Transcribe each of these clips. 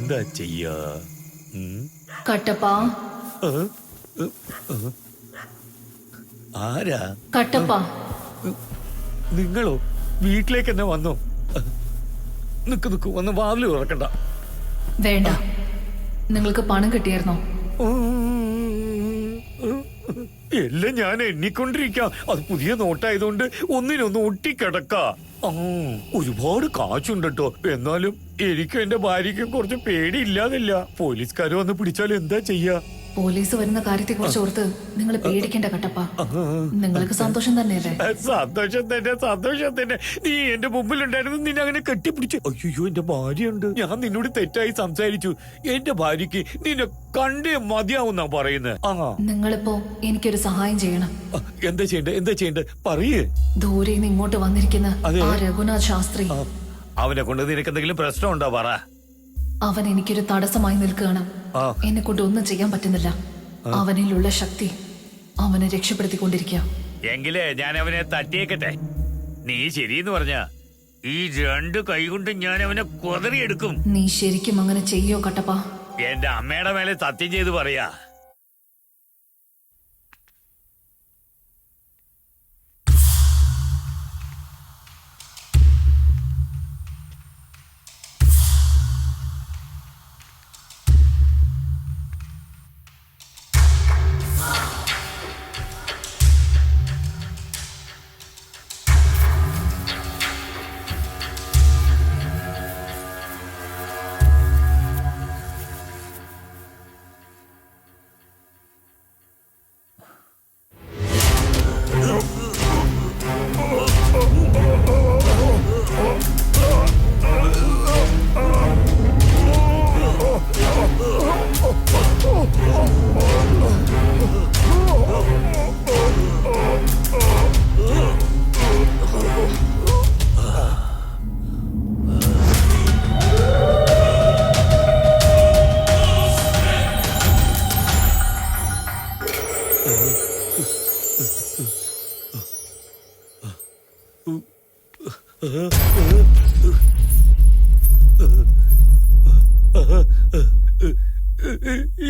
എന്താ ചെയ്യാ? കട്ടപ്പാ. ആരാ? കട്ടപ്പാ. നിങ്ങളോ? വീട്ടിലേക്ക് തന്നെ വന്നോ? നിക്ക് വന്ന് വാതിൽ തുറക്കണ്ട. വേണ്ട. നിങ്ങൾക്ക് പണം കിട്ടിയായിരുന്നോ? എല്ലാം ഞാൻ എണ്ണിക്കൊണ്ടിരിക്കാം. അത് പുതിയ നോട്ടായതുകൊണ്ട് ഒന്നിനൊന്ന് ഒട്ടിക്കിടക്ക. ഒരുപാട് കാശുണ്ട് കേട്ടോ. എന്നാലും എനിക്കും എന്റെ ഭാര്യയ്ക്കും കുറച്ച് പേടിയില്ലാതില്ല. പോലീസുകാർ വന്ന് പിടിച്ചാൽ എന്താ ചെയ്യാ? പോലീസ് വരുന്ന കാര്യത്തെ കുറിച്ച് ഓർത്ത് നിങ്ങൾ പേടിക്കേണ്ട കട്ടപ്പ. നിങ്ങൾക്ക് സന്തോഷം തന്നെയല്ലേ? സന്തോഷം തന്നെ. നീ എന്റെ മുമ്പിലുണ്ടായിരുന്നു, നിന്നെ അങ്ങനെ കെട്ടിപ്പിടിച്ചു. അയ്യോ, എന്റെ ഭാര്യയുണ്ട്. ഞാൻ നിന്നോട് തെറ്റായി സംസാരിച്ചു. എന്റെ ഭാര്യക്ക് നിന്നെ കണ്ടേ മതിയാവുന്നാ പറയുന്നത്. നിങ്ങളിപ്പോ എനിക്കൊരു സഹായം ചെയ്യണം. എന്താ ചെയ്യണ്ടേ പറയേ. ദൂരെ നിന്ന് ഇങ്ങോട്ട് വന്നിരിക്കുന്ന ആ രഘുനാഥ് ശാസ്ത്രി, അവനെ കൊണ്ട് നിനക്ക് എന്തെങ്കിലും പ്രശ്നമുണ്ടോ പറ. അവൻ എനിക്കൊരു തടസ്സമായി നിൽക്കുകയാണ്. എന്നെ കൊണ്ട് ഒന്നും ചെയ്യാൻ പറ്റുന്നില്ല. അവനിലുള്ള ശക്തി അവനെ രക്ഷപ്പെടുത്തിക്കൊണ്ടിരിക്കുക. എങ്കിലേ ഞാൻ അവനെ തട്ടിയേക്കട്ടെ. നീ ശരിയെന്ന് പറഞ്ഞ ഈ 2 കൈ കൊണ്ട് ഞാൻ അവനെ കുതറിയെടുക്കും. നീ ശരിക്കും അങ്ങനെ ചെയ്യോ കട്ടപ്പ? എന്റെ അമ്മയുടെ മേലെ സത്യം ചെയ്ത് പറയാ.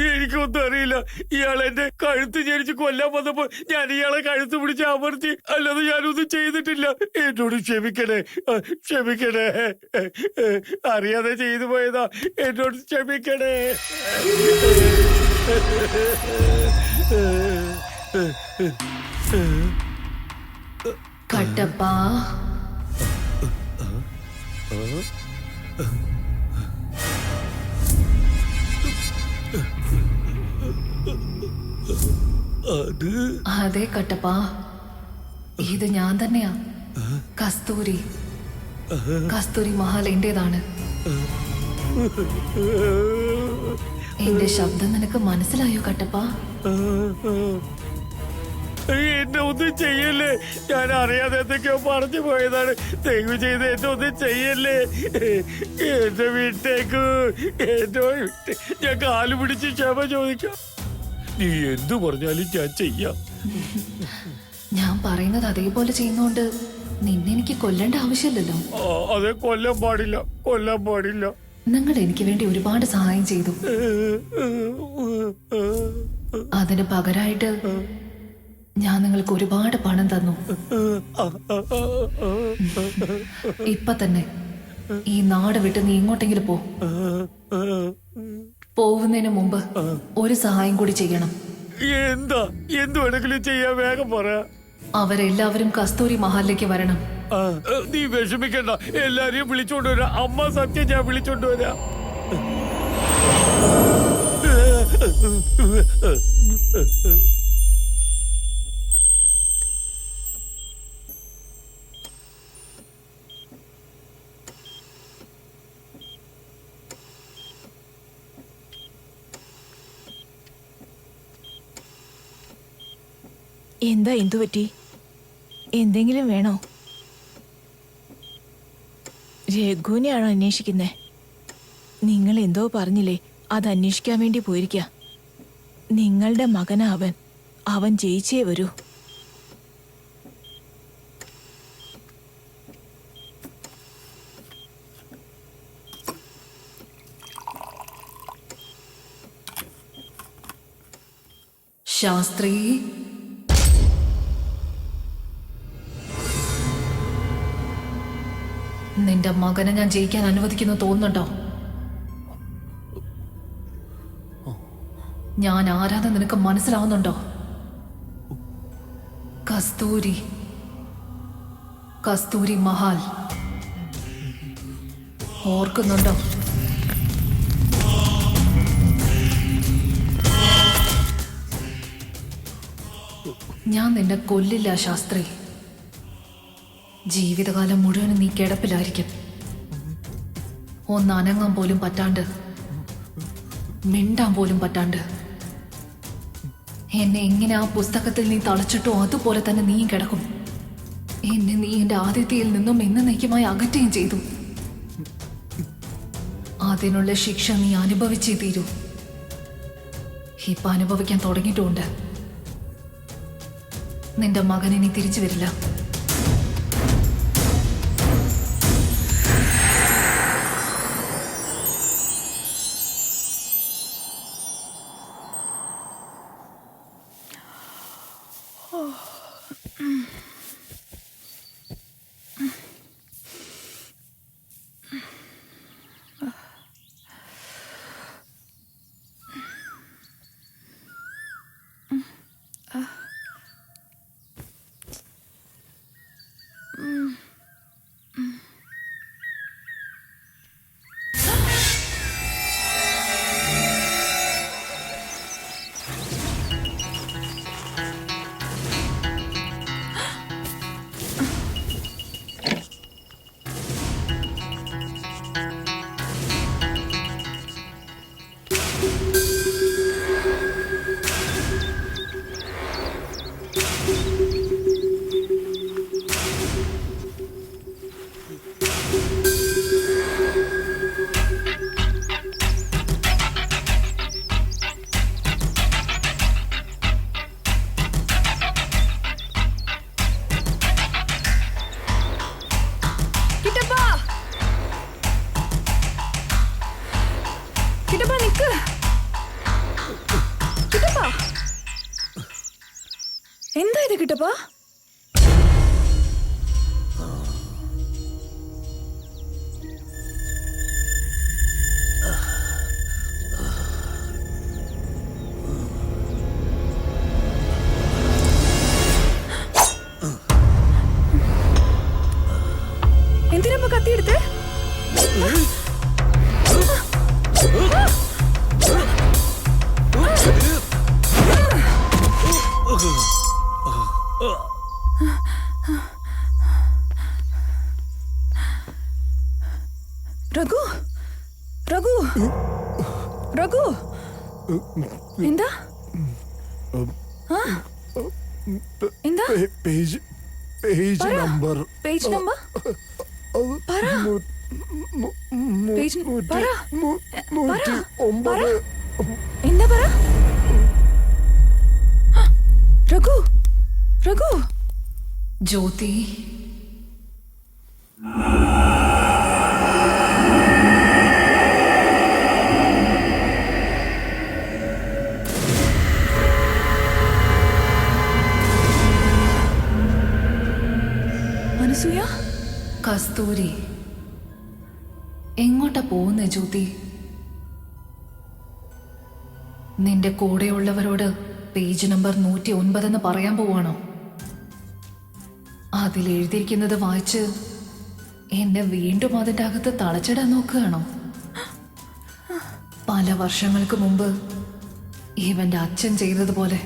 എനിക്കൊന്നും അറിയില്ല. ഇയാൾ എന്റെ കഴുത്ത് ഞെരിച്ച് കൊല്ലാൻ വന്നപ്പോ ഞാൻ ഇയാളെ കഴുത്ത് പിടിച്ച് അമർത്തി. അല്ലാതെ ഞാനൊന്നും ചെയ്തിട്ടില്ല. എന്നോട് ക്ഷമിക്കണേ. അറിയാതെ ചെയ്തു പോയതാ. എന്നോട് ക്ഷമിക്കണേ. കട്ടപ്പാ, അതെ കട്ടപ്പാ, ഇത് ഞാൻ തന്നെയാ. കസ്തൂരി മഹാൽ എന്റേതാണ്. എന്റെ ശബ്ദം നിനക്ക് മനസ്സിലായോ കട്ടപ്പാ? എന്നെ ഒന്നും ചെയ്യല്ലേ. ഞാൻ അറിയാതെ എന്തൊക്കെയോ പറഞ്ഞു പോയതാണ്. ദയവ് ചെയ്ത് എന്നെ ഒന്നും ചെയ്യല്ലേ. എന്റെ വീട്ടേക്ക് ഞാൻ കാല് പിടിച്ച് ക്ഷമ ചോദിക്കാം. നീ എന്തു പറഞ്ഞാലും ഞാൻ ചെയ്യാം. ഞാൻ പറയുന്നത് അതേപോലെ ചെയ്യുന്നോണ്ട് നിന്നെ എനിക്ക് കൊല്ലേണ്ട ആവശ്യമില്ലല്ലോ. അതെ, കൊല്ലാൻ പാടില്ല. നിങ്ങൾ എനിക്ക് വേണ്ടി ഒരുപാട് സഹായം ചെയ്തു. അതിന് പകരമായിട്ട് ഞാൻ നിങ്ങൾക്ക് ഒരുപാട് പണം തന്നു. ഇപ്പൊ തന്നെ ഈ നാട് വിട്ട് നീ ഇങ്ങോട്ടെങ്കിലും പോകുന്നതിന് മുമ്പ് ഒരു സഹായം കൂടി ചെയ്യണം. എന്ത് വേണമെങ്കിലും ചെയ്യാൻ, വേഗം പറ. അവരെല്ലാവരും കസ്തൂരി മഹാലിലേക്ക് വരണം. നീ വിഷമിക്കണ്ട, എല്ലാരെയും വിളിച്ചോണ്ട് വരാം. അമ്മ സത്യം ഞാൻ വിളിച്ചോണ്ട് വരാം. എന്താ എന്തു പറ്റി? എന്തെങ്കിലും വേണോ? രഘുവിനെയാണോ അന്വേഷിക്കുന്നേ? നിങ്ങൾ എന്തോ പറഞ്ഞില്ലേ, അത് അന്വേഷിക്കാൻ വേണ്ടി പോയിരിക്കുക. നിങ്ങളുടെ മകനാ അവൻ ജയിച്ചേ വരൂ. ശാസ്ത്രി, നിന്റെ മകനെ ഞാൻ ജയിക്കാൻ അനുവദിക്കുന്നു തോന്നുന്നുണ്ടോ? ഞാൻ ആരാധന നിനക്ക് മനസ്സിലാവുന്നുണ്ടോ? കസ്തൂരി, കസ്തൂരി മഹാൽ, ഓർക്കുന്നുണ്ടോ? ഞാൻ നിന്നെ കൊല്ലില്ല ശാസ്ത്രി. ജീവിതകാലം മുഴുവനും നീ കിടപ്പിലായിരിക്കും. ഒന്ന് അനങ്ങാൻ പോലും പറ്റാണ്ട്, മിണ്ടാൻ പോലും പറ്റാണ്ട്. എന്നെ എങ്ങനെ ആ പുസ്തകത്തിൽ നീ തളച്ചിട്ടോ അതുപോലെ തന്നെ നീ കിടക്കും. എന്നെ നീ എന്റെ ആദിത്യയിൽ നിന്നും എന്നേക്കുമായി അകറ്റുകയും ചെയ്തു. അതിനുള്ള ശിക്ഷ നീ അനുഭവിച്ചേ തീരൂ. ഇപ്പൊ അനുഭവിക്കാൻ തുടങ്ങിയിട്ടുമുണ്ട്. നിന്റെ മകൻ ഇനി തിരിച്ചു വരില്ല. എന്താ ഇത് കിട്ടപ്പാ? എന്തിനാ കത്തിയെടുത്ത്? രഘു, രഘു, രഘു, എന്താ എന്താ? പേജ് നമ്പർ പേജ് നമ്പർ പറ. പേജ് പറ. എന്താ പറ? രഘു, രഘു. ജ്യോതി, അനസൂയ, കസ്തൂരി, എങ്ങോട്ടാ പോകുന്നേ ജ്യോതി? നിന്റെ കൂടെയുള്ളവരോട് പേജ് നമ്പർ 109 എന്ന് പറയാൻ പോവാണോ? അതിലെഴുതിയിരിക്കുന്നത് വായിച്ച് എന്നെ വീണ്ടും അതിൻ്റെ അകത്ത് തളച്ചിടാൻ നോക്കുകയാണോ? പല വർഷങ്ങൾക്ക് മുമ്പ് ഇവന്റെ അച്ഛൻ ചെയ്തതുപോലെ